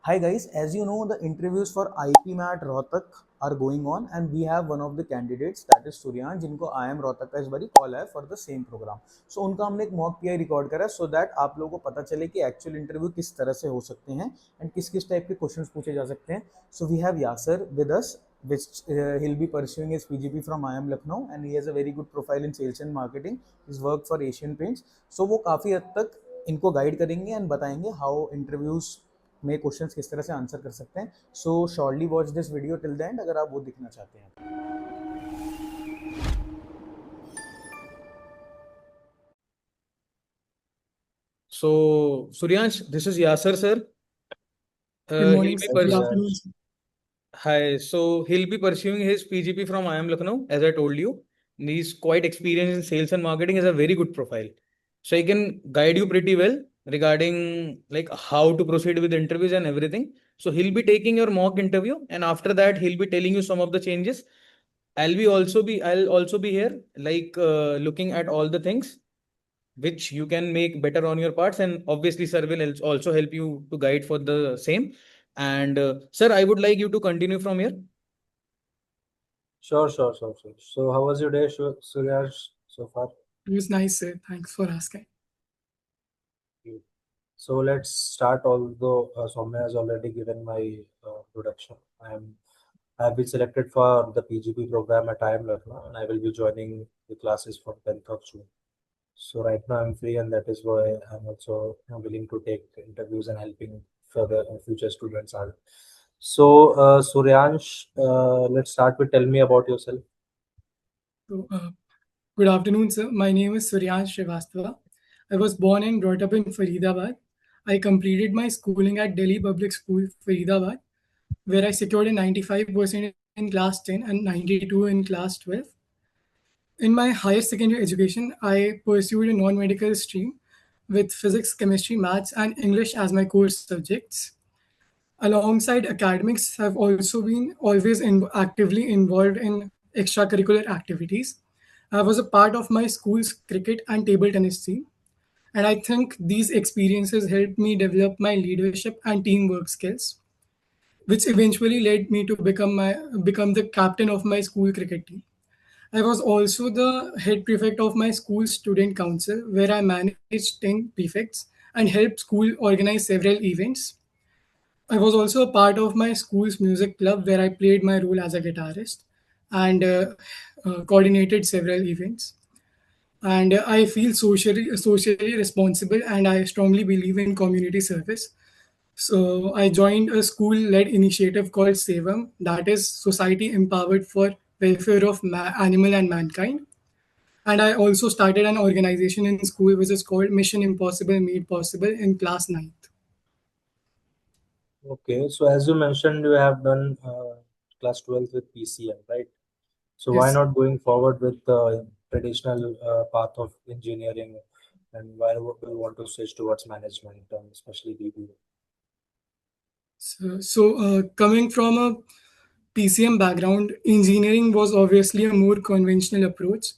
Hi guys, as you know, the interviews for IPMAT Rohtak are going on, and we have one of the candidates, that is Suryan, जिनको IIM Rohtak का इस बारी call है for the same program. So उनका हमने एक mock pi record करा so that आप लोगों को पता चले कि एक्चुअल इंटरव्यू किस तरह से हो सकते हैं and किस किस टाइप के क्वेश्चंस पूछे जा सकते हैं. So we have Yasser with us, which he'll be pursuing his PGP from IIM Lucknow, and he has a very good profile in sales and marketing. He's worked for Asian Paints. So वो काफ़ी हद तक इनको guide करेंगे and बताएंगे how interviews में questions किस तरह से आंसर कर सकते हैं. So shortly watch this video till the end अगर आप वो दिखना चाहते हैं. So, Suryansh, this is Yasser, sir. Good morning, He'll be sir. Good pursuing. afternoon, sir. Hi. So he'll be pursuing his PGP from IIM Lucknow, as I told you. He's quite experienced in sales and marketing. Has a very good profile. So he can guide you pretty well regarding like how to proceed with interviews and everything. So he'll be taking your mock interview, and after that he'll be telling you some of the changes. I'll also be here, like looking at all the things which you can make better on your parts, and obviously sir will also help you to guide for the same. And sir, I would like you to continue from here. Sure. So, how was your day, Suryash, so far? It was nice, sir. Thanks for asking. So, let's start. Although Soumya has already given my introduction, I've been selected for the PGP program at IIM Lucknow, and I will be joining the classes from 10th of June. So, right now I'm free, and that is why I'm also willing to take interviews and helping further future students out. So, Suryansh, let's start with tell me about yourself. So, good afternoon, sir. My name is Suryansh Srivastava. I was born and brought up in Faridabad. I completed my schooling at Delhi Public School, Faridabad, where I secured a 95% in class 10 and 92 in class 12. In my higher secondary education, I pursued a non-medical stream with physics, chemistry, maths, and English as my core subjects. Alongside academics, I've also been always actively involved in extracurricular activities. I was a part of my school's cricket and table tennis team, and I think these experiences helped me develop my leadership and teamwork skills, which eventually led me to become the captain of my school cricket team. I was also the head prefect of my school student council, where I managed 10 prefects and helped school organize several events. I was also a part of my school's music club, where I played my role as a guitarist and coordinated several events. And I feel socially responsible, and I strongly believe in community service. So I joined a school-led initiative called Sevam, that is Society Empowered for Welfare of Animal and Mankind. And I also started an organization in school which is called Mission Impossible Made Possible in class 9th. Okay, so as you mentioned, you have done class 12 with PCM, right? So why Yes. not going forward with the traditional path of engineering, and why would you want to switch towards management, especially BBA? So, coming from a PCM background, engineering was obviously a more conventional approach.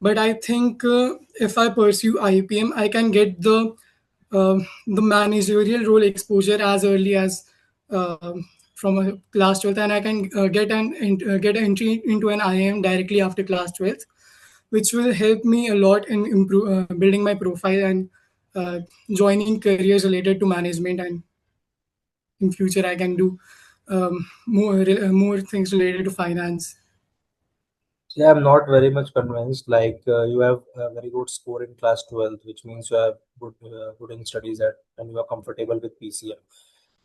But I think if I pursue IPM, I can get the managerial role exposure as early as from a class 12th, and I can get an entry into an IIM directly after class 12th, which will help me a lot in building my profile and uh, joining careers related to management, and in future I can do more things related to finance. Yeah, I'm not very much convinced. Like you have a very good score in class 12, which means you have good in studies at, and you are comfortable with PCM.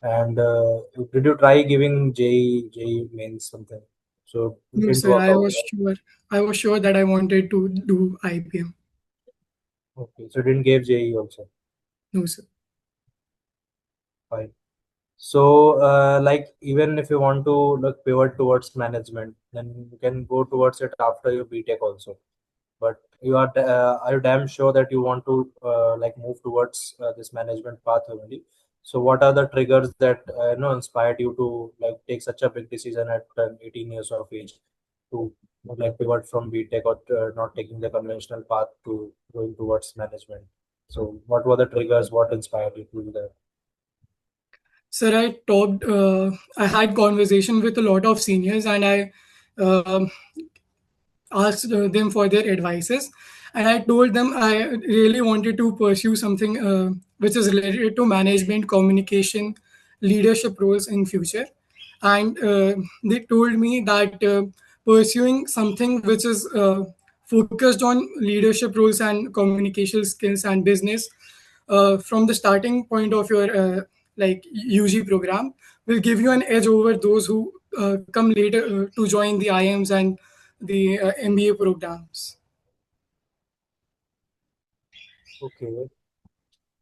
And did you try giving JE mains something? So it No, didn't sir. work I out, was right? sure. I was sure that I wanted to do IPM. Okay, so you didn't give JE also. No, sir. Fine. So, like, even if you want to like pivot towards management, then you can go towards it after your BTech also. But are you damn sure that you want to like move towards this management path only? So, what are the triggers that inspired you to like take such a big decision at 18 years of age to like pivot from BTech or not taking the conventional path to going towards management? So, what were the triggers? What inspired you to do that? Sir, I had conversation with a lot of seniors, and I um asked them for their advices, and I told them I really wanted to pursue something which is related to management, communication, leadership roles in future. And they told me that pursuing something which is focused on leadership roles and communication skills and business from the starting point of your like UG program will give you an edge over those who come later to join the IIMs and the MBA programs. Okay.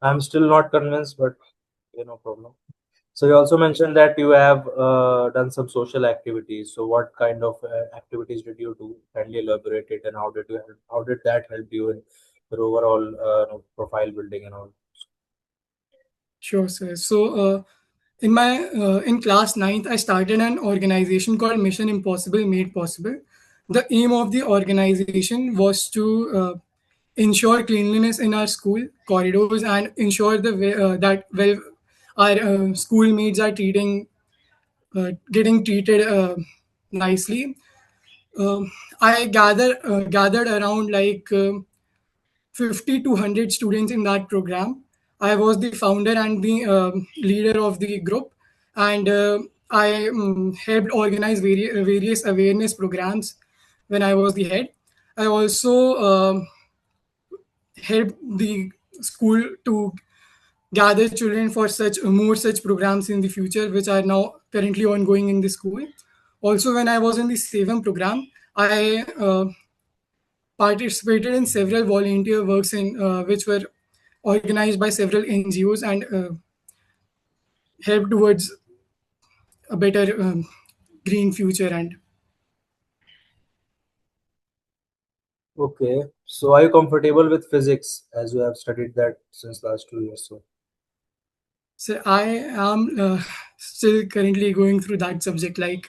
I'm still not convinced, but no problem. So you also mentioned that you have done some social activities. So what kind of activities did you do? Kindly elaborate it, and how did that help you in your overall profile building and all? Sure, sir. So, in class ninth, I started an organization called Mission Impossible Made Possible. The aim of the organization was to ensure cleanliness in our school corridors and ensure that our schoolmates are getting treated nicely. I gathered around 50 to 100 students in that program. I was the founder and the leader of the group, and I helped organize various awareness programs when I was the head. I also helped the school to gather children for such more such programs in the future, which are now currently ongoing in the school. Also, when I was in the Sevam program, I participated in several volunteer works in which were organized by several NGOs and helped towards a better green future. And Okay. So are you comfortable with physics as you have studied that since last 2 years? So so I am still currently going through that subject. Like,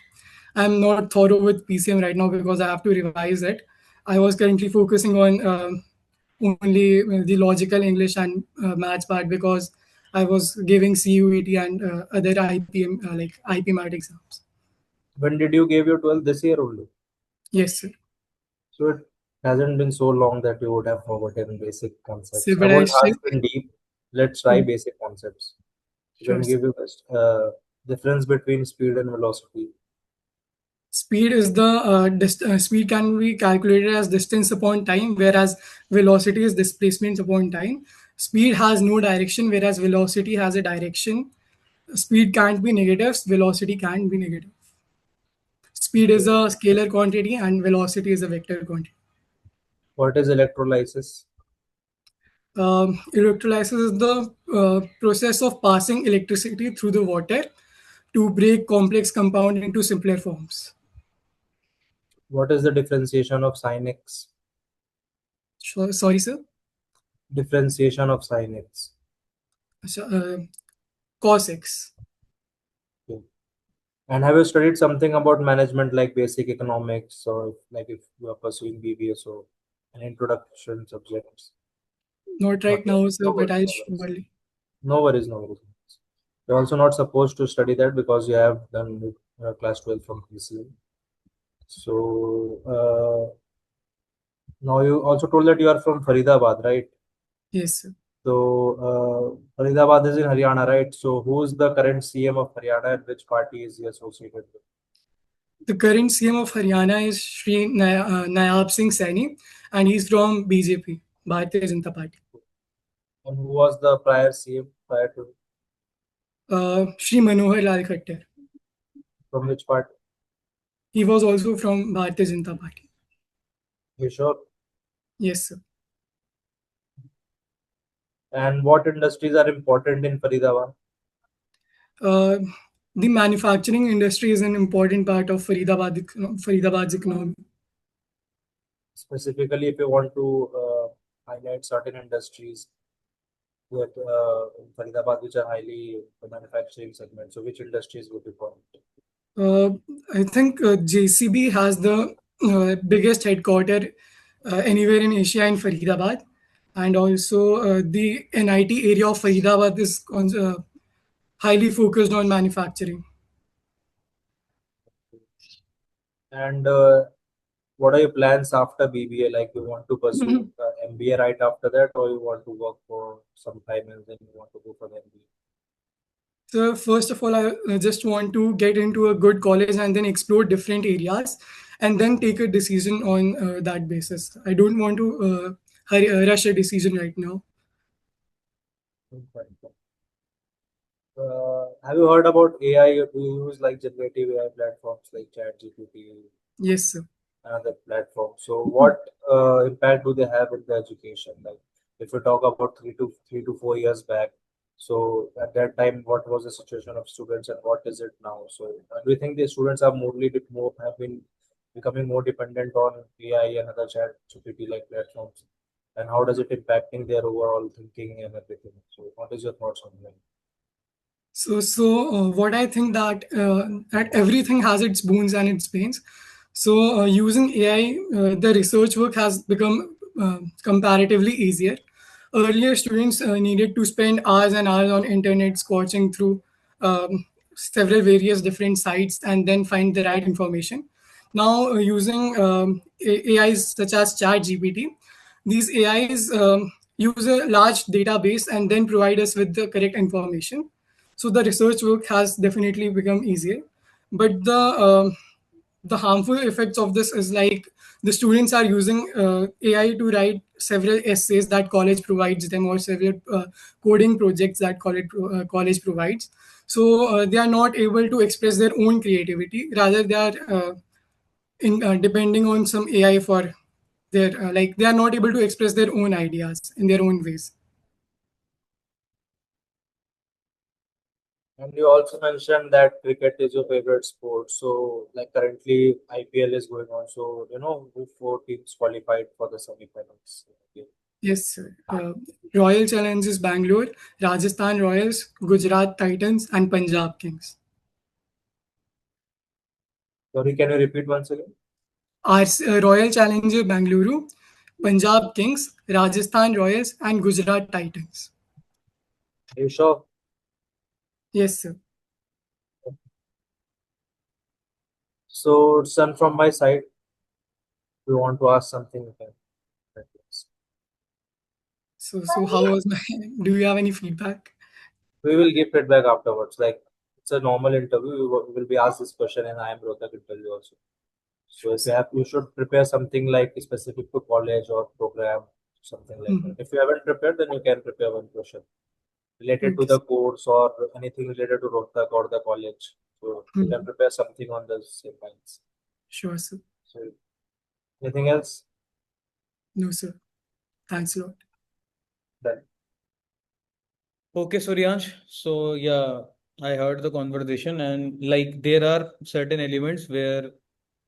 I'm not thorough with PCM right now because I have to revise it. I was currently focusing on only the logical English and maths part because I was giving CUET and other IPM like IPMAT exams. when did you give your 12th this year only? Yes, sir. So it hasn't been so long that you would have forgotten basic So, concepts. I but I won't still, ask in deep. Let's try basic concepts. You sure. can give you best difference between speed and velocity. Speed is the speed can be calculated as distance upon time, whereas velocity is displacement upon time. Speed has no direction, whereas velocity has a direction. Speed can't be negative, velocity can be negative. Speed is Okay. a scalar quantity, and velocity is a vector quantity. What is electrolysis? Electrolysis is the process of passing electricity through the water to break complex compound into simpler forms. What is the differentiation of sin x? Sorry, sir. Differentiation of sin x. So, cos x. Okay. And have you studied something about management like basic economics or like if you are pursuing BBA, so an introduction subjects? Not Not right yet. now, sir, No but worries, I'll no worries. surely. No worries, no worries. You're also not supposed to study that because you have done class 12 from PCM. So now you also told that you are from Faridabad, right? Yes, sir. So Faridabad is in Haryana, right? So who is the current CM of Haryana and which party is he associated with? The current CM of Haryana is Nayab Singh Saini, and he's from BJP, Bharatiya Janata Party. And who was the prior CM prior to? Shri Manohar Lal Khattar. From which party? He was also from Bharatiya Janata Party. You sure? Yes, sir. And what industries are important in Faridabad? Uh, the manufacturing industry is an important part of Faridabad's economy. Specifically, if you want to highlight certain industries that in Faridabad which are highly manufacturing segment. So which industries would you point? Uh, I think JCB has the biggest headquarter anywhere in Asia in Faridabad, and also the NIT area of Faridabad is highly focused on manufacturing. And what are your plans after BBA? Like you want to pursue MBA right after that, or you want to work for some time and then you want to go for the MBA? So first of all, I just want to get into a good college and then explore different areas, and then take a decision on that basis. I don't want to rush a decision right now. Fine, fine. Have you heard about AI? Do you use like generative AI platforms like ChatGPT Yes, sir. and other platforms? So, what impact do they have in the education? Like, if you talk about 3 to 4 years back, so at that time, what was the situation of students and what is it now? So, do you think the students are more have been becoming more dependent on AI and other ChatGPT like platforms? And how does it impacting their overall thinking and everything? So, what is your thoughts on that? So what I think that everything has its boons and its pains. So using AI, the research work has become comparatively easier. Earlier, students needed to spend hours and hours on internet watching through several various different sites and then find the right information. Now, using AIs such as ChatGPT, these AIs use a large database and then provide us with the correct information. So the research work has definitely become easier, but the harmful effects of this is like the students are using AI to write several essays that college provides them, or several coding projects that college provides. So they are not able to express their own creativity. Rather, they are depending on some AI for their like they are not able to express their own ideas in their own ways. And you also mentioned that cricket is your favorite sport. So, like currently IPL is going on. So, who four teams qualified for the semi-finals? Okay. Yes, sir. Royal Challengers Bangalore, Rajasthan Royals, Gujarat Titans, and Punjab Kings. Sorry, can you repeat once again? Royal Challenger Bangalore, Punjab Kings, Rajasthan Royals, and Gujarat Titans. Are you sure? Yes, sir. So, son, from my side, we want to ask something. You can. So how was my? Do you have any feedback? We will give feedback afterwards. Like it's a normal interview. We will be asked this question, and I am Rohtak interview also. So if you have, you should prepare something like specific to college or program, something like that. Mhm. If you haven't prepared, then you can prepare one question related to Okay, the sir. course or anything related to Rohtak or the college. So you can Mhm. prepare something on the same lines. Sure, sir. So anything else? No, sir. Thanks a lot. Done. Okay, Suryansh. So yeah, I heard the conversation, and like there are certain elements where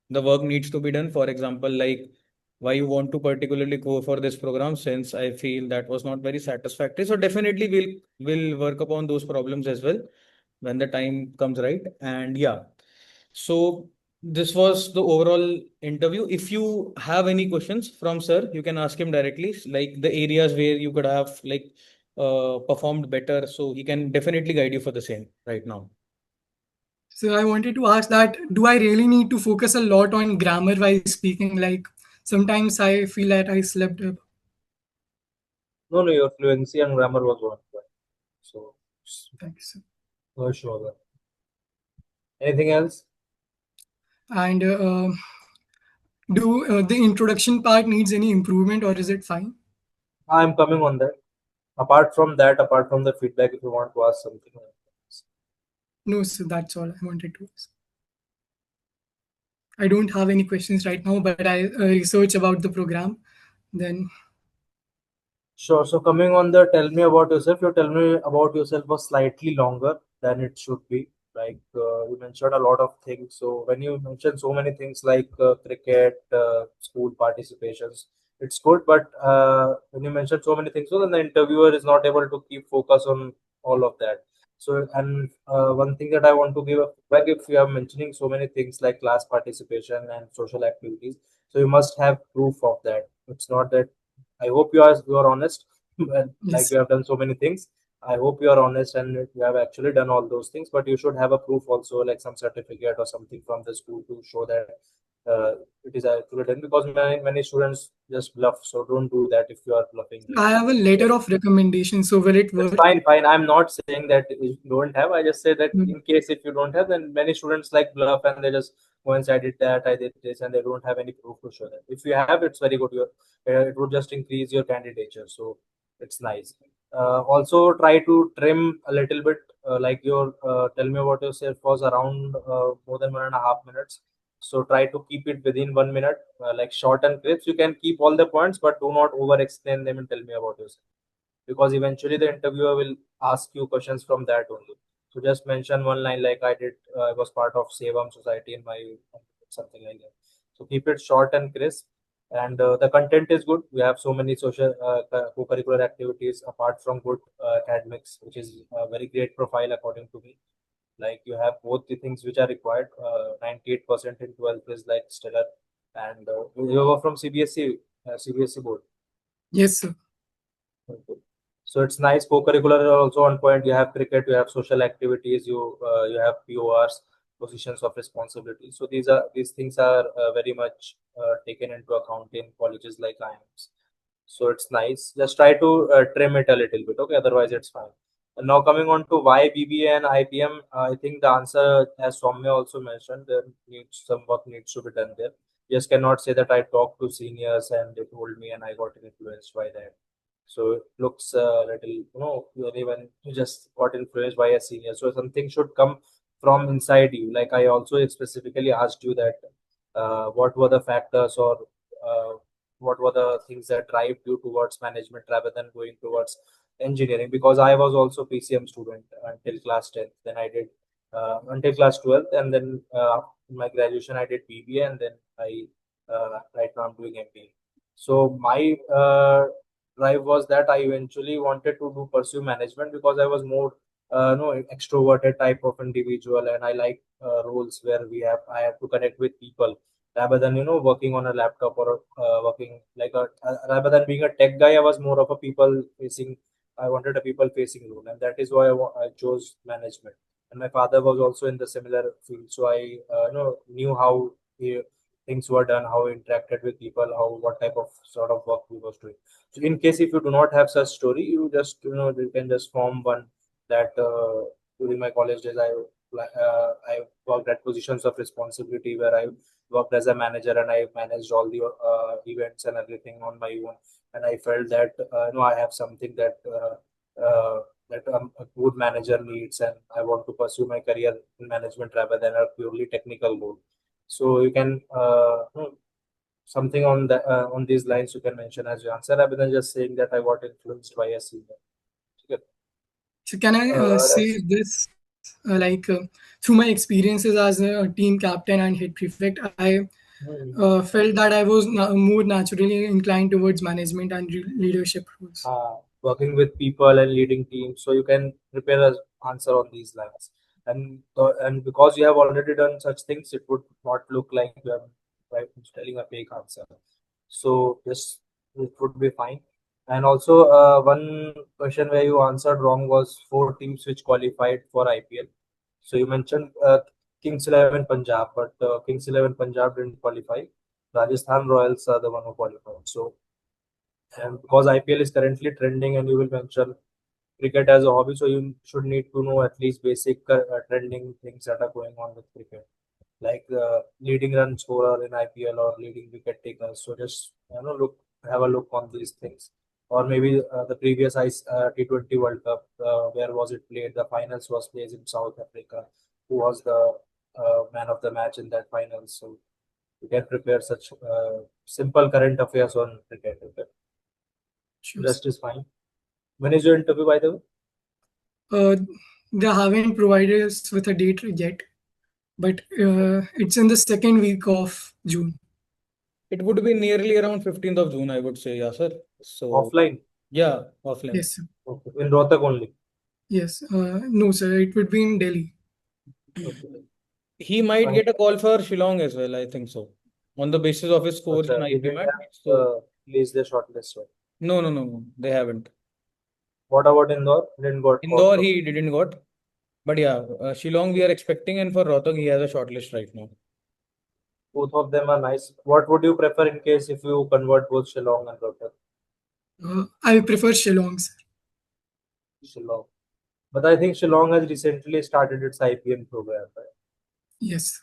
the work needs to be done. For example, like why you want to particularly go for this program, since I feel that was not very satisfactory. So definitely we'll work upon those problems as well when the time comes, right? And yeah, so this was the overall interview. If you have any questions from sir, you can ask him directly, like the areas where you could have like performed better. So he can definitely guide you for the same right now. So I wanted to ask that: do I really need to focus a lot on grammar while speaking? Like sometimes I feel that I slept. No, no, your fluency and grammar was one point. So Thank you, sir. no issue over there. Anything else? And do the introduction part needs any improvement, or is it fine? I'm coming on that. Apart from that, apart from the feedback, if you want to ask something. No, sir. That's all I wanted to ask. I don't have any questions right now, but I research about the program. Then Sure. So coming on the tell me about yourself, you tell me about yourself was slightly longer than it should be. Like you mentioned a lot of things. So when you mention so many things like cricket, school participations, it's good. But when you mention so many things, so then the interviewer is not able to keep focus on all of that. So and one thing that I want to give a feedback, if you are mentioning so many things like class participation and social activities, so you must have proof of that. It's not that I hope you are honest, like yes, you have done so many things. I hope you are honest and you have actually done all those things, but you should have a proof also, like some certificate or something from the school to show that it is actually done, because many students just bluff. So don't do that if you are bluffing. I have a letter of recommendation, so will it That's work? fine, fine. I'm not saying that you don't have. I just say that Mm. in case if you don't have, then many students like bluff and they just go and say I did that, I did this, and they don't have any proof to show that. If you have, it's very good. It would just increase your candidature, so it's nice. Also, try to trim a little bit. Like your tell me about yourself was around more than 1.5 minutes. So try to keep it within 1 minute, like short and crisp. You can keep all the points, but do not over explain them and tell me about yourself, because eventually the interviewer will ask you questions from that only. So just mention one line like I did, I was part of Sevam Society in my something like that. So keep it short and crisp, and the content is good. We have so many social co-curricular activities apart from good academics, which is a very great profile according to me. Like you have both the things which are required. 98% in 12th is like stellar, and you were from CBSE, CBSE board. Yes, sir. Okay. So it's nice. Co-curricular are also on point. You have cricket, you have social activities, you have PORs, positions of responsibility. So these things are very much taken into account in colleges like IIMs. So it's nice. Just try to trim it a little bit. Okay, otherwise it's fine. And now coming on to why BBA and IPM, I think the answer, as Soumya also mentioned, there needs some work needs to be done there. Just cannot say that I talked to seniors and they told me and I got influenced by that. So it looks a little, when you just got influenced by a senior. So something should come from inside you. Like I also specifically asked you that what were the factors, or uh, what were the things that drive you towards management rather than going towards engineering, because I was also PCM student until class 10th. Then I did until class 12th, and then in my graduation I did BBA, and then I right now I'm doing MBA. So my drive was that I eventually wanted to do pursue management, because I was more no extroverted type of individual, and I like roles where I have to connect with people rather than working on a laptop, or working like rather than being a tech guy. I was more of a people facing. I wanted a people facing role, and that is why I chose management. And my father was also in the similar field, so I knew how things were done, how he interacted with people, how what type of sort of work he was doing. So in case if you do not have such story, you just you can just form one. That during my college days, I worked at positions of responsibility where I worked as a manager, and I managed all the events and everything on my own. And I felt that I have something that a good manager needs, and I want to pursue my career in management rather than a purely technical role. So you can something on these lines you can mention as your answer, rather than just saying that I got influenced by a senior. Okay. So can I say Rest. this? Through my experiences as a team captain and head prefect, I Hmm. felt that I was more naturally inclined towards management and leadership roles. Working with people and leading teams, so you can prepare an answer on these lines. And because you have already done such things, it would not look like you are right, telling a fake answer. So this it would be fine. And also one question where you answered wrong was four teams which qualified for IPL. So you mentioned Kings 11 Punjab, but Kings 11 Punjab didn't qualify. Rajasthan Royals are the one who qualified. So, and because IPL is currently trending, and you will mention cricket as a hobby, so you should need to know at least basic trending things that are going on with cricket, like the leading run scorer in IPL or leading wicket takers. So just have a look on these things, or maybe the previous T20 World Cup, where was it played? The finals was played in South Africa. Who was the man of the match in that final? So you can prepare such simple current affairs on cricket. Okay? Sure. Rest is fine. When is your interview, by the way? Uh, they haven't provided us with a date yet, but it's in the second week of June. It would be nearly around 15th of June, I would say, yeah, sir. So, Offline? yeah, offline. Yes, sir. Okay. In Rohtak only? Yes. No, sir. It would be in Delhi. Okay. He might Fine. get a call for Shillong as well, I think so, on the basis of his scores in He didn't IPMAT. have So, released the shortlist. Right? no, they haven't. What about Indore? Didn't got Indore called. he didn't got. But yeah, Shillong we are expecting, and for Rohtak he has a shortlist right now. Both of them are nice. What would you prefer in case if you convert both Shillong and Rohtak? I prefer Shillong, sir. Shillong. But I think Shillong has recently started its IPM program, right? Yes.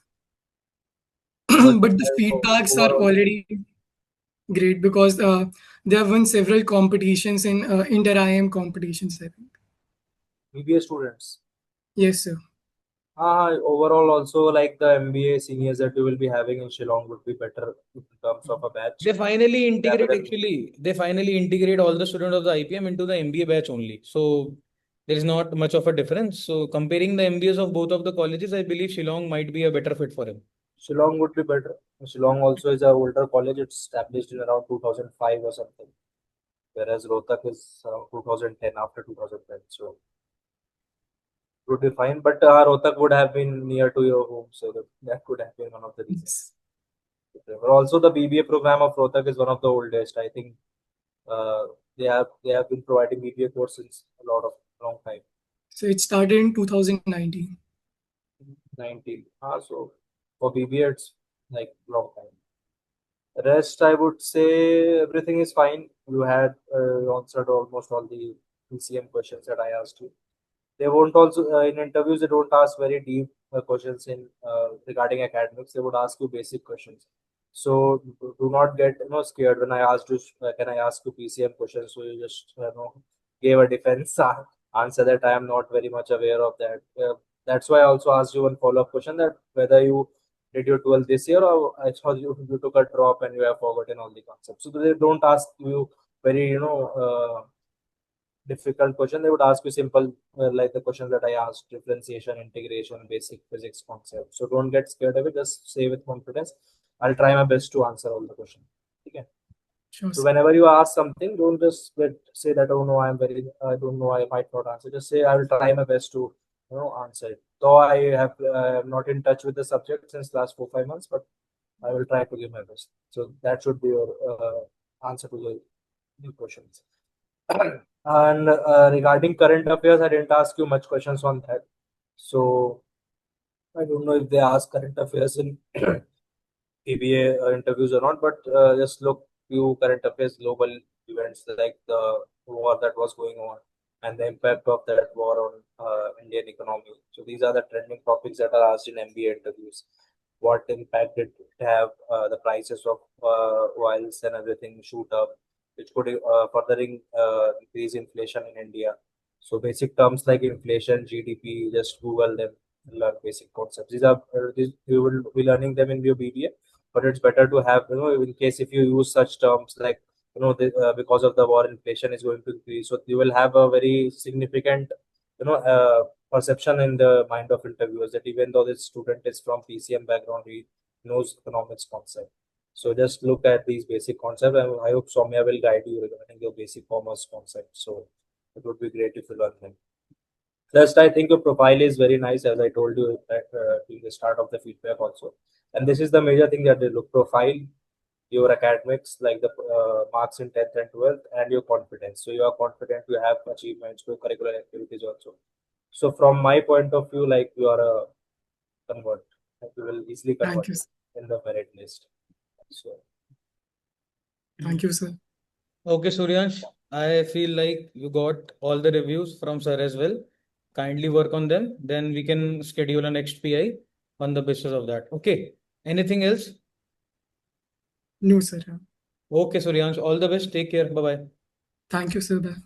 But But the feedbacks are overall, already great because they have won several competitions in inter-IIM competitions, I think. BBA students. Yes, sir. Overall, also like the MBA seniors that you will be having in Shillong would be better in terms of a batch. They finally integrate Rather than- actually. They finally integrate all the students of the IPM into the MBA batch only. So there is not much of a difference. So comparing the MBAs of both of the colleges, I believe Shillong might be a better fit for him. Shillong would be better. Shillong also is a older college. It's established in around 2005 or something, whereas Rohtak is around 2010, after 2010. So it would be fine. But Rohtak would have been near to your home, so that could have been one of the reasons. Yes. But also, the BBA program of Rohtak is one of the oldest. I think uh, they have been providing BBA course since a long time. So it started in 2019. 19. So for BBA, it's like long time. Rest, I would say everything is fine. You had answered almost all the PCM questions that I asked you. They won't also in interviews. They don't ask very deep questions in regarding academics. They would ask you basic questions. So do not get scared when I asked you. Can I ask you PCM questions? So you just gave a defense answer that I am not very much aware of that. That's why I also asked you one follow up question, that whether you did your 12 this year, or I saw you took a drop and you have forgotten all the concepts. So they don't ask you very difficult question. They would ask you simple like the questions that I asked: differentiation, integration, basic physics concepts. So don't get scared of it. Just say with confidence, I'll try my best to answer all the questions. Okay. Sure, So sir. whenever you ask something, don't just say that, oh no, I don't know, I might not answer. Just say, I will try my best to answer it. Though I have not in touch with the subject since last 4-5 months, but I will try to give my best. So that should be your answer to the new questions. And regarding current affairs, I didn't ask you much questions on that. So I don't know if they ask current affairs in PBA interviews or not, but just look few current affairs, global events like the war that was going on and the impact of that war on Indian economy. So these are the trending topics that are asked in MBA interviews. What impact did it have? The prices of oils and everything shoot up, which could furthering increase inflation in India. So basic terms like inflation, GDP, just Google them, learn basic concepts. These you will be learning them in your BBA, but it's better to have in case if you use such terms like because of the war, inflation is going to increase, so you will have a very significant perception in the mind of interviewers that even though this student is from PCM background, he knows economics concept. So just look at these basic concepts, and I hope Soumya will guide you regarding your basic commerce concept. So it would be great if you learn them. First, I think your profile is very nice, as I told you in the start of the feedback also. And this is the major thing that they look: profile, your academics, like the marks in 10th and 12th, and your confidence. So you are confident, you have achievements, co-curricular activities also. So from my point of view, like you are a convert, like you will easily Thank convert you, sir. in the merit list. So Thank you, sir. Okay, Suryansh, I feel like you got all the reviews from sir as well. Kindly work on them. Then we can schedule a next PI on the basis of that. Okay. Anything else? No, sir. Okay, Suryansh, all the best. Take care. Bye bye. Thank you, sir. Bye.